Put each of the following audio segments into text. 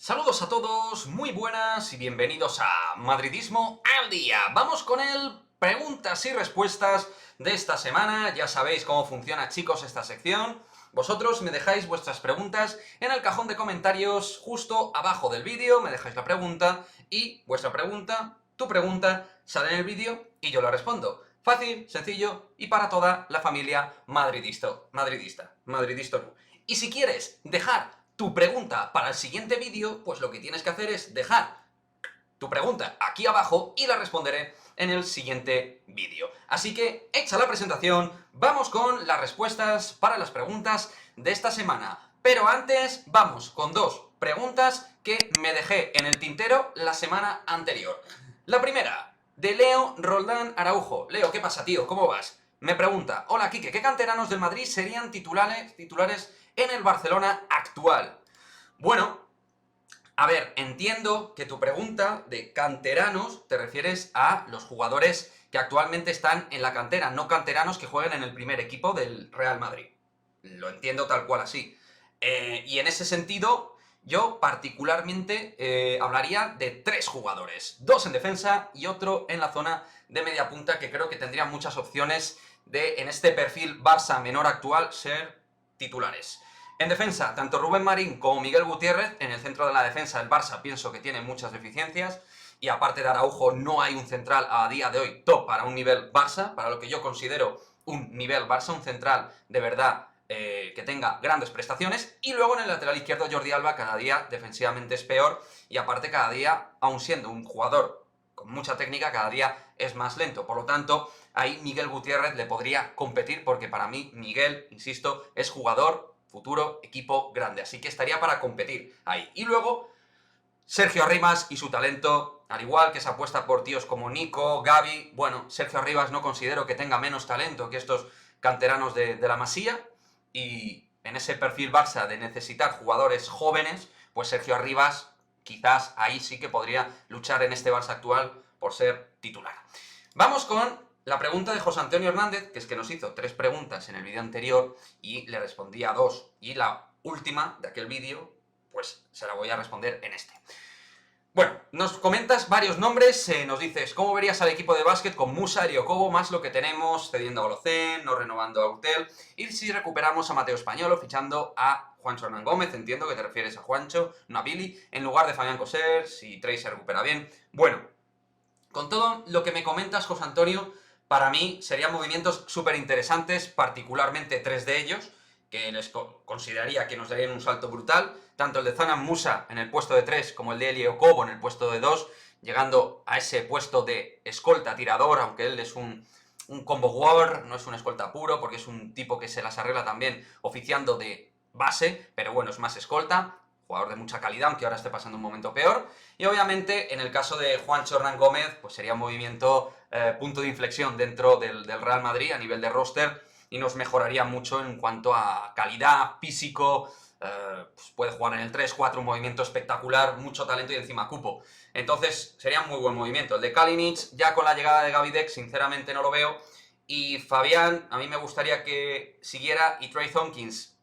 Saludos a todos, muy buenas y bienvenidos a Madridismo al Día. Vamos con el preguntas y respuestas de esta semana. Ya sabéis cómo funciona, chicos, esta sección. Vosotros me dejáis vuestras preguntas en el cajón de comentarios justo abajo del vídeo, me dejáis la pregunta y vuestra pregunta, tu pregunta, sale en el vídeo y yo la respondo. Fácil, sencillo y para toda la familia madridista. Y si quieres dejar tu pregunta para el siguiente vídeo, pues lo que tienes que hacer es dejar tu pregunta aquí abajo y la responderé en el siguiente vídeo. Así que, hecha la presentación, vamos con las respuestas para las preguntas de esta semana. Pero antes, vamos con dos preguntas que me dejé en el tintero la semana anterior. La primera, de Leo Roldán Araujo. Leo, ¿qué pasa, tío? ¿Cómo vas? Me pregunta, hola, Quique, ¿qué canteranos del Madrid serían titulares en el Barcelona actual? Bueno, a ver, entiendo que tu pregunta de canteranos te refieres a los jugadores que actualmente están en la cantera, no canteranos que jueguen en el primer equipo del Real Madrid. Lo entiendo tal cual así. Y en ese sentido, yo particularmente hablaría de tres jugadores. Dos en defensa y otro en la zona de media punta, que creo que tendrían muchas opciones de, en este perfil Barça menor actual, ser titulares. En defensa, tanto Rubén Marín como Miguel Gutiérrez. En el centro de la defensa, el Barça pienso que tiene muchas deficiencias. Y aparte de Araujo, no hay un central a día de hoy top para un nivel Barça, para lo que yo considero un nivel Barça, un central de verdad que tenga grandes prestaciones. Y luego en el lateral izquierdo, Jordi Alba cada día defensivamente es peor. Y aparte cada día, aun siendo un jugador con mucha técnica, cada día es más lento. Por lo tanto, ahí Miguel Gutiérrez le podría competir, porque para mí Miguel, insisto, es jugador futuro, equipo grande. Así que estaría para competir ahí. Y luego, Sergio Arribas y su talento, al igual que se apuesta por tíos como Nico, Gavi. Bueno, Sergio Arribas no considero que tenga menos talento que estos canteranos de la Masía. Y en ese perfil Barça de necesitar jugadores jóvenes, pues Sergio Arribas quizás ahí sí que podría luchar en este Barça actual por ser titular. Vamos con la pregunta de José Antonio Hernández, que es que nos hizo 3 preguntas en el vídeo anterior y le respondí a 2. Y la última de aquel vídeo, pues se la voy a responder en este. Bueno, nos comentas varios nombres, nos dices, ¿cómo verías al equipo de básquet con Musa, Eriocobo, más lo que tenemos, cediendo a Olocén, no renovando a Urtel, y si recuperamos a Mateo Españolo, fichando a Juancho Hernán Gómez, entiendo que te refieres a Juancho, no a Billy, en lugar de Fabián Coser, si Trey se recupera bien? Bueno, con todo lo que me comentas, José Antonio, para mí serían movimientos súper interesantes, particularmente 3 de ellos, que les consideraría que nos darían un salto brutal, tanto el de Zanan Musa en el puesto de 3 como el de Eriocobo en el puesto de 2, llegando a ese puesto de escolta tirador, aunque él es un combo war, no es un escolta puro, porque es un tipo que se las arregla también oficiando de base, pero bueno, es más escolta, jugador de mucha calidad, aunque ahora esté pasando un momento peor. Y obviamente, en el caso de Juancho Hernán Gómez, pues sería un movimiento, punto de inflexión dentro del Real Madrid a nivel de roster, y nos mejoraría mucho en cuanto a calidad, físico, pues puede jugar en el 3-4, un movimiento espectacular, mucho talento y encima cupo. Entonces, sería un muy buen movimiento. El de Kalinic, ya con la llegada de Gavi Deck, sinceramente no lo veo. Y Fabián, a mí me gustaría que siguiera, y Trey Thompkins,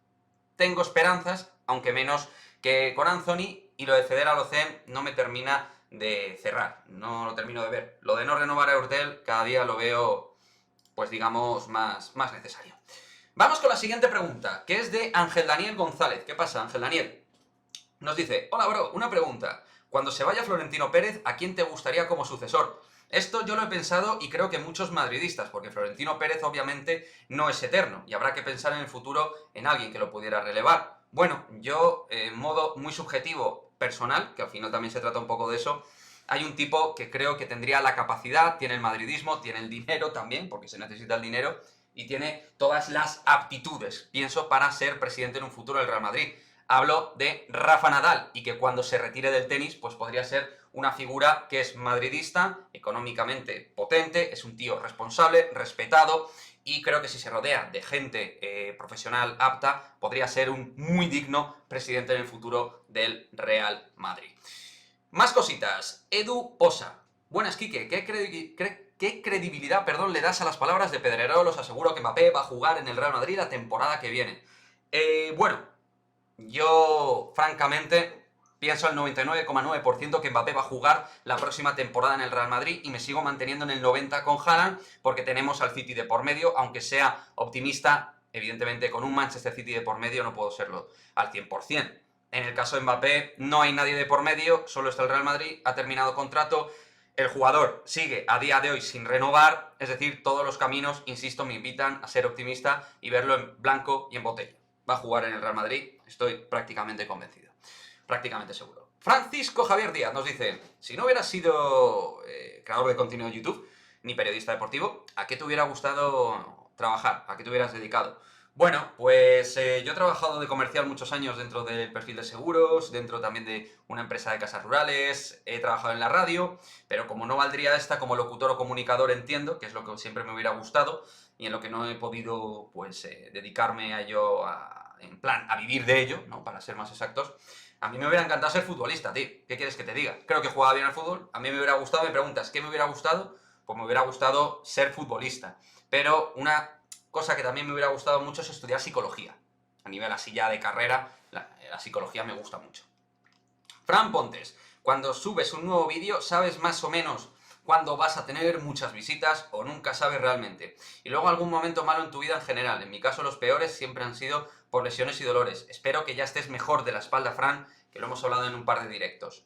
tengo esperanzas, aunque menos que con Anthony, y lo de ceder a Olocén no me termina de cerrar, no lo termino de ver. Lo de no renovar a Urtel cada día lo veo, pues digamos, más necesario. Vamos con la siguiente pregunta, que es de Ángel Daniel González. ¿Qué pasa, Ángel Daniel? Nos dice, hola bro, una pregunta. Cuando se vaya Florentino Pérez, ¿a quién te gustaría como sucesor? Esto yo lo he pensado y creo que muchos madridistas, porque Florentino Pérez obviamente no es eterno y habrá que pensar en el futuro en alguien que lo pudiera relevar. Bueno, yo, en modo muy subjetivo, personal, que al final también se trata un poco de eso, hay un tipo que creo que tendría la capacidad, tiene el madridismo, tiene el dinero también, porque se necesita el dinero, y tiene todas las aptitudes, pienso, para ser presidente en un futuro del Real Madrid. Hablo de Rafa Nadal, y que cuando se retire del tenis, pues podría ser una figura que es madridista, económicamente potente, es un tío responsable, respetado, y creo que si se rodea de gente profesional apta, podría ser un muy digno presidente en el futuro del Real Madrid. Más cositas. Edu Posa. Buenas, Quique. ¿Qué credibilidad, le das a las palabras de Pedrerol? Os aseguro que Mbappé va a jugar en el Real Madrid la temporada que viene. Bueno, yo, francamente, pienso al 99,9% que Mbappé va a jugar la próxima temporada en el Real Madrid y me sigo manteniendo en el 90% con Haaland porque tenemos al City de por medio, aunque sea optimista, evidentemente con un Manchester City de por medio no puedo serlo al 100%. En el caso de Mbappé no hay nadie de por medio, solo está el Real Madrid, ha terminado contrato, el jugador sigue a día de hoy sin renovar, es decir, todos los caminos, insisto, me invitan a ser optimista y verlo en blanco y en botella. Va a jugar en el Real Madrid, estoy prácticamente convencido, prácticamente seguro. Francisco Javier Díaz nos dice, si no hubieras sido creador de contenido de YouTube, ni periodista deportivo, ¿a qué te hubiera gustado trabajar? ¿A qué te hubieras dedicado? Bueno, pues yo he trabajado de comercial muchos años dentro del perfil de seguros, dentro también de una empresa de casas rurales, he trabajado en la radio, pero como no valdría esta como locutor o comunicador entiendo, que es lo que siempre me hubiera gustado y en lo que no he podido pues dedicarme a ello, en plan, a vivir de ello, ¿no? Para ser más exactos, a mí me hubiera encantado ser futbolista, tío. ¿Qué quieres que te diga? Creo que jugaba bien al fútbol, a mí me hubiera gustado, me preguntas, ¿qué me hubiera gustado? Pues me hubiera gustado ser futbolista, pero una cosa que también me hubiera gustado mucho es estudiar psicología. A nivel así ya de carrera, la psicología me gusta mucho. Fran Pontes, cuando subes un nuevo vídeo, ¿sabes más o menos cuándo vas a tener muchas visitas o nunca sabes realmente? Y luego algún momento malo en tu vida en general. En mi caso los peores siempre han sido por lesiones y dolores. Espero que ya estés mejor de la espalda, Fran, que lo hemos hablado en un par de directos.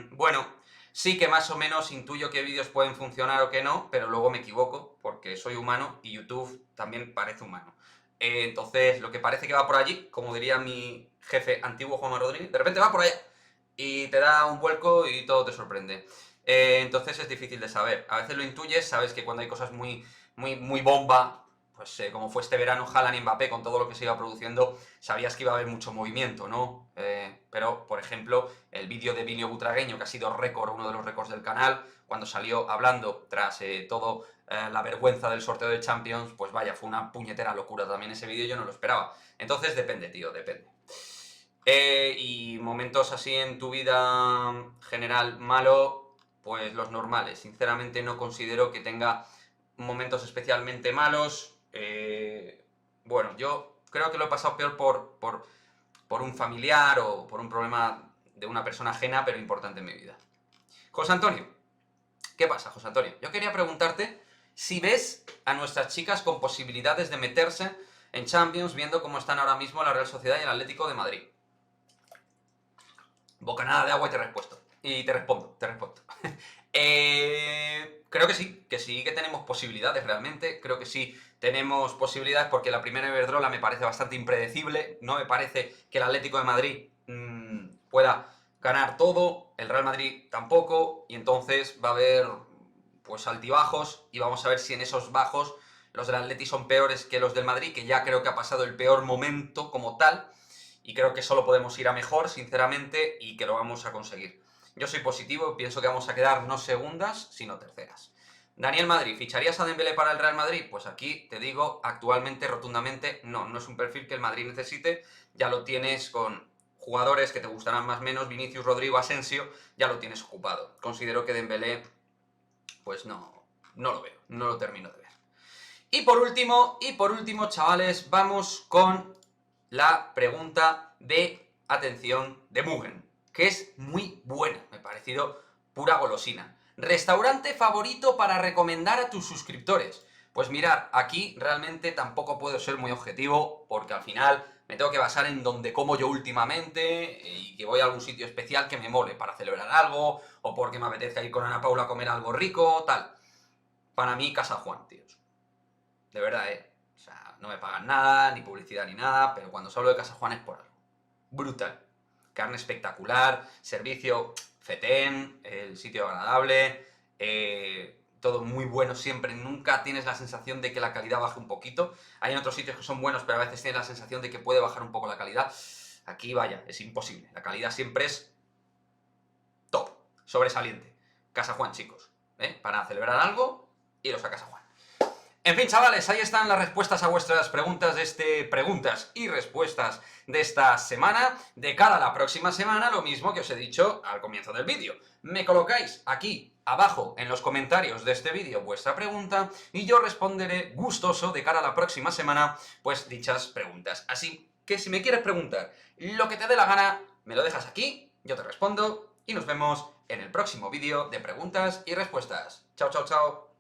Bueno, sí que más o menos intuyo qué vídeos pueden funcionar o qué no, pero luego me equivoco, porque soy humano y YouTube también parece humano. Entonces, lo que parece que va por allí, como diría mi jefe antiguo Juanma Rodríguez, de repente va por allá y te da un vuelco y todo te sorprende. Entonces es difícil de saber. A veces lo intuyes, sabes que cuando hay cosas muy bomba, pues como fue este verano Haaland y Mbappé con todo lo que se iba produciendo, sabías que iba a haber mucho movimiento, ¿no? Pero, por ejemplo, el vídeo de Bilio Butragueño, que ha sido récord, uno de los récords del canal, cuando salió hablando tras todo la vergüenza del sorteo de Champions, pues vaya, fue una puñetera locura también ese vídeo, yo no lo esperaba. Entonces depende, tío, depende. Y momentos así en tu vida general malo, pues los normales. Sinceramente no considero que tenga momentos especialmente malos. Bueno, yo creo que lo he pasado peor por un familiar o por un problema de una persona ajena, pero importante en mi vida. José Antonio, ¿qué pasa, José Antonio? Yo quería preguntarte si ves a nuestras chicas con posibilidades de meterse en Champions, viendo cómo están ahora mismo la Real Sociedad y el Atlético de Madrid. Bocanada de agua y te respondo. Creo que sí que tenemos posibilidades realmente, creo que sí tenemos posibilidades porque la primera Iberdrola me parece bastante impredecible, no me parece que el Atlético de Madrid pueda ganar todo, el Real Madrid tampoco, y entonces va a haber pues altibajos y vamos a ver si en esos bajos los del Atleti son peores que los del Madrid, que ya creo que ha pasado el peor momento como tal, y creo que solo podemos ir a mejor, sinceramente, y que lo vamos a conseguir. Yo soy positivo, pienso que vamos a quedar no segundas, sino terceras. Daniel Madrid, ¿ficharías a Dembélé para el Real Madrid? Pues aquí te digo, actualmente, rotundamente, no. No es un perfil que el Madrid necesite, ya lo tienes con jugadores que te gustarán más o menos, Vinicius, Rodrigo, Asensio, ya lo tienes ocupado. Considero que Dembélé, pues no lo veo, no lo termino de ver. Y por último, chavales, vamos con la pregunta de atención de Mugen, que es muy buena, me ha parecido pura golosina. ¿Restaurante favorito para recomendar a tus suscriptores? Pues mirad, aquí realmente tampoco puedo ser muy objetivo, porque al final me tengo que basar en donde como yo últimamente y que voy a algún sitio especial que me mole para celebrar algo, o porque me apetezca ir con Ana Paula a comer algo rico, tal. Para mí, Casa Juan, tíos. De verdad, O sea, no me pagan nada, ni publicidad ni nada, pero cuando os hablo de Casa Juan es por algo. Brutal. Carne espectacular, servicio fetén, el sitio agradable, todo muy bueno siempre. Nunca tienes la sensación de que la calidad baje un poquito. Hay en otros sitios que son buenos, pero a veces tienes la sensación de que puede bajar un poco la calidad. Aquí, vaya, es imposible. La calidad siempre es top, sobresaliente. Casa Juan, chicos. Para celebrar algo, iros a Casa Juan. En fin, chavales, ahí están las respuestas a vuestras preguntas de preguntas y respuestas de esta semana. De cara a la próxima semana, lo mismo que os he dicho al comienzo del vídeo. Me colocáis aquí abajo en los comentarios de este vídeo vuestra pregunta y yo responderé gustoso de cara a la próxima semana, pues dichas preguntas. Así que si me quieres preguntar lo que te dé la gana, me lo dejas aquí, yo te respondo y nos vemos en el próximo vídeo de preguntas y respuestas. Chao, chao, chao.